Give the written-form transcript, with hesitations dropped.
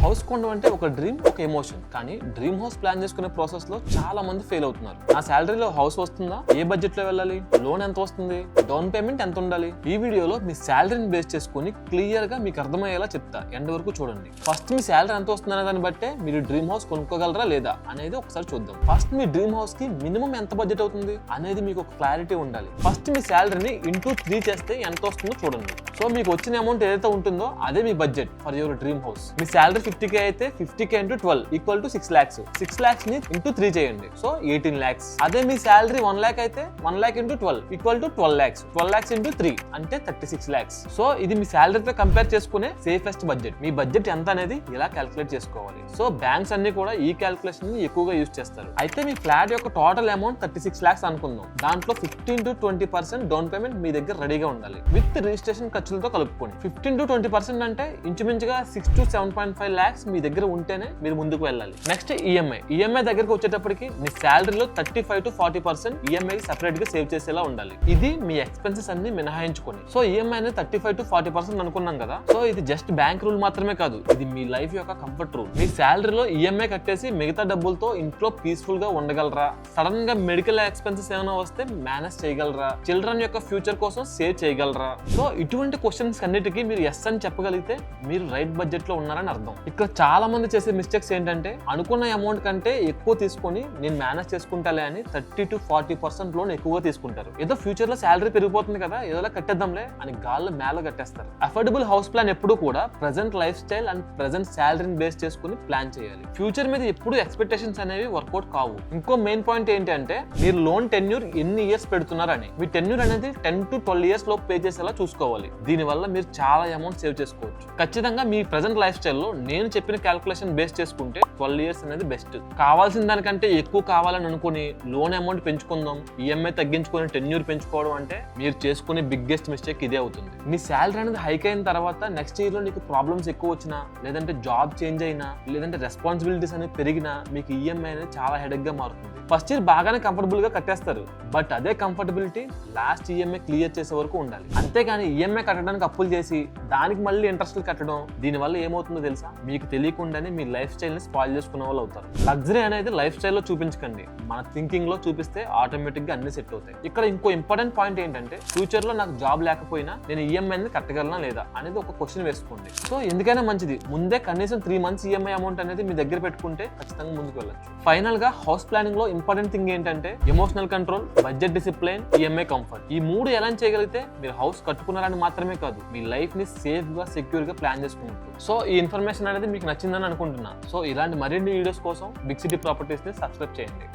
House కొనడం అంటే ఒక డ్రీమ్, ఒక ఎమోషన్. కానీ డ్రీమ్ హౌస్ ప్లాన్ చేసుకునే ప్రాసెస్ లో చాలా మంది ఫెయిల్ అవుతున్నారు. నా శాలరీలో హౌస్ వస్తుందా, ఏ బడ్జెట్ లో వెళ్ళాలి, లోన్ ఎంత వస్తుంది, డౌన్ పేమెంట్ ఎంత ఉండాలి, ఈ వీడియోలో మీ శాలరీని బేస్ చేసుకుని క్లియర్ గా మీకు అర్థమయ్యేలా చెప్తా. ఎండ్ వరకు చూడండి. ఫస్ట్ మీ శాలరీ ఎంత వస్తుందనే దాన్ని బట్టే మీరు డ్రీమ్ హౌస్ కొనుక్కోగలరా లేదా అనేది ఒకసారి చూద్దాం. ఫస్ట్ మీ డ్రీమ్ హౌస్ కి మినిమం ఎంత బడ్జెట్ అవుతుంది అనేది మీకు ఒక క్లారిటీ ఉండాలి. ఫస్ట్ మీ శాలరీని ఇంటూ 3 చేస్తే ఎంత వస్తుందో చూడండి. సో మీకు వచ్చిన అమౌంట్ ఏదైతే ఉంటుందో అదే మీ budget for your dream house. మీ శాలరీ 50K అయితే 50K into 12 equal to 6 lakhs. 6 lakhs ని ఇంటూ 3 చేయండి. So 18 lakhs. అదే మీ శాలరీ 1 lakh అయితే 1 lakh into 12 equal to 12 lakhs. 12 lakhs into 3 అంటే 36 lakhs. సో ఇది మీ శాలరీతో కంపేర్ చేసుకునే సేఫెస్ట్ బడ్జెట్. మీ బడ్జెట్ ఎంత అనేది ఇలా క్యాలిక్యులేట్ చేసుకోవాలి. సో బ్యాంక్స్ అన్ని కూడా ఈ క్యాలిక్యులేషన్ ని ఎక్కువగా యూజ్ చేస్తారు. అయితే మీ ఫ్లాట్ యొక్క టోటల్ అమౌంట్ 36 lakhs అనుకుందాం. దాంట్లో 15 to 20% డౌన్ పేమెంట్ మీ దగ్గర రెడీగా ఉండాలి విత్ రిజిస్ట్రేషన్ ఖర్చులతో కలుపుకొని. 15 to 20% అంటే ఇంచుమించుగా 6 to 7.5 lakhs మీ దగ్గర ఉంటేనే మీరు ముందుకు వెళ్ళాలి. నెక్స్ట్ ఈఎంఐ దగ్గరకు వచ్చేటప్పటికి మీ శాలరీలో 35 to 40% ఈఎంఐ సెపరేట్ గా సేవ్ చేసేలా ఉండాలి. ఇది మీ ఎక్స్పెన్సెస్ అన్ని మినహాయించుకొని. సో ఈఎంఐ అనేది 35 to 40% అనుకున్నాం కదా. సో ఇది జస్ట్ బ్యాంక్ రూల్ మాత్రమే కాదు, ఇది మీ లైఫ్ యొక్క కంఫర్ట్ రూల్. మీ శాలరీలో ఈఎంఐ కట్టేసి మిగతా డబ్బులతో ఇంట్లో పీస్ఫుల్ గా ఉండగలరా? సడన్ గా మెడికల్ ఎక్స్పెన్సెస్ ఏమైనా వస్తే మేనేజ్ చేయగలరా? చిల్డ్రన్ యొక్క ఫ్యూచర్ కోసం సేవ్ చేయగలరా? సో ఇటువంటి క్వశ్చన్స్ అన్నిటికీ మీరు ఎస్ అని చెప్పగలిగితే మీరు రైట్ బడ్జెట్ లో ఉన్నారని అర్థం. ఇక్కడ చాలా మంది చేసే మిస్టేక్స్ ఏంటంటే అనుకున్న అమౌంట్ కంటే ఎక్కువ తీసుకొని నేను మేనేజ్ చేసుకుంటాలే అని 30 to 40% లోన్ ఎక్కువగా తీసుకుంటారు. ఏదో ఫ్యూచర్ లో శాలరీ పెరిగిపోతుంది కదా, ఏదోలా కట్టేద్దాంలే అని గాల్లో మేలో కట్టేస్తారు. అఫోర్డబుల్ హౌస్ ప్లాన్ ఎప్పుడు కూడా present life style and present శాలరీని బేస్ చేసుకుని ప్లాన్ చేయాలి. ఫ్యూచర్ మీద ఎప్పుడు ఎక్స్పెక్టేషన్స్ అనేవి వర్కౌట్ కావు. ఇంకో మెయిన్ పాయింట్ ఏంటంటే మీరు లోన్ టెన్యూర్ ఎన్ని ఇయర్స్ పెడుతున్నారని. మీ టెన్యూర్ అనేది 10 to 12 years లో పే చేసేలా చూసుకోవాలి. దీనివల్ల మీరు చాలా అమౌంట్ సేవ్ చేసుకోవచ్చు. ఖచ్చితంగా మీ ప్రెజెంట్ లైఫ్ స్టైల్లో నేను చెప్పిన క్యాల్కులేషన్ బేస్ చేసుకుంటే 12 years అనేది బెస్ట్. కావాల్సిన దానికంటే ఎక్కువ కావాలని అనుకుని లోన్ అమౌంట్ పెంచుకుందాం, ఈఎంఐ తగ్గించుకొని టెన్యూర్ పెంచుకోవడం అంటే మీరు చేసుకునే బిగ్గెస్ట్ మిస్టేక్ ఇదే అవుతుంది. మీ శాలరీ అనేది హైక్ అయిన తర్వాత నెక్స్ట్ ఇయర్ లో నీకు ప్రాబ్లమ్స్ ఎక్కువ వచ్చినా, లేదంటే జాబ్ చేంజ్ అయినా, లేదంటే రెస్పాన్సిబిలిటీస్ అనేవి పెరిగినా మీకు ఈఎంఐ అనేది చాలా హెడేక్ గా మారుతుంది. ఫస్ట్ ఇయర్ బాగానే కంఫర్టబుల్ గా కట్టేస్తారు, బట్ అదే కంఫర్టబిలిటీ లాస్ట్ ఈఎంఐ క్లియర్ చేసే వరకు ఉండాలి. అంతేగాని ఈఎంఐ కట్టడానికి అప్పులు చేసి దానికి మళ్ళీ ఇంట్రెస్ట్లు కట్టడం, దీనివల్ల ఏమవుతుందో తెలుసా? మీకు తెలియకుండానే మీ లైఫ్ స్టైల్ ని స్పాయిల్ చేసుకునే వాళ్ళు అవుతారు. లగ్జరీ అనేది లైఫ్ స్టైల్లో చూపించకండి, మన థింకింగ్ లో చూపిస్తే ఆటోమేటిక్ గా అన్ని సెట్ అవుతాయి. ఇక్కడ ఇంకో ఇంపార్టెంట్ పాయింట్ ఏంటంటే ఫ్యూచర్ లో నాకు జాబ్ లేకపోయినా నేను ఈఎంఐ అనేది కట్టగలనా లేదా అనేది ఒక క్వశ్చన్ వేసుకోండి. సో ఎందుకైనా మంచిది ముందే కనీసం 3 months ఈఎంఐ అమౌంట్ అనేది మీ దగ్గర పెట్టుకుంటే ఖచ్చితంగా ముందుకు వెళ్ళొచ్చు. ఫైనల్ గా హౌస్ ప్లానింగ్ లో ఇంపార్టెంట్ థింగ్ ఏంటంటే emotional control, budget discipline, EMI comfort. ఈ 3 ఎలా చేయగలిగితే మీరు హౌస్ కట్టుకున్నారని మాత్రమే కాదు మీ లైఫ్ ని సేఫ్ గా సెక్యూర్ గా ప్లాన్ చేసుకుంటారు. సో ఈ ఇన్ఫర్మేషన్ అనేది మీకు నచ్చిందని అనుకుంటున్నా. సో ఇలాంటి మరిన్ని వీడియోస్ కోసం బిగ్ సిటీ ప్రాపర్టీస్ ని సబ్స్క్రైబ్ చేయండి.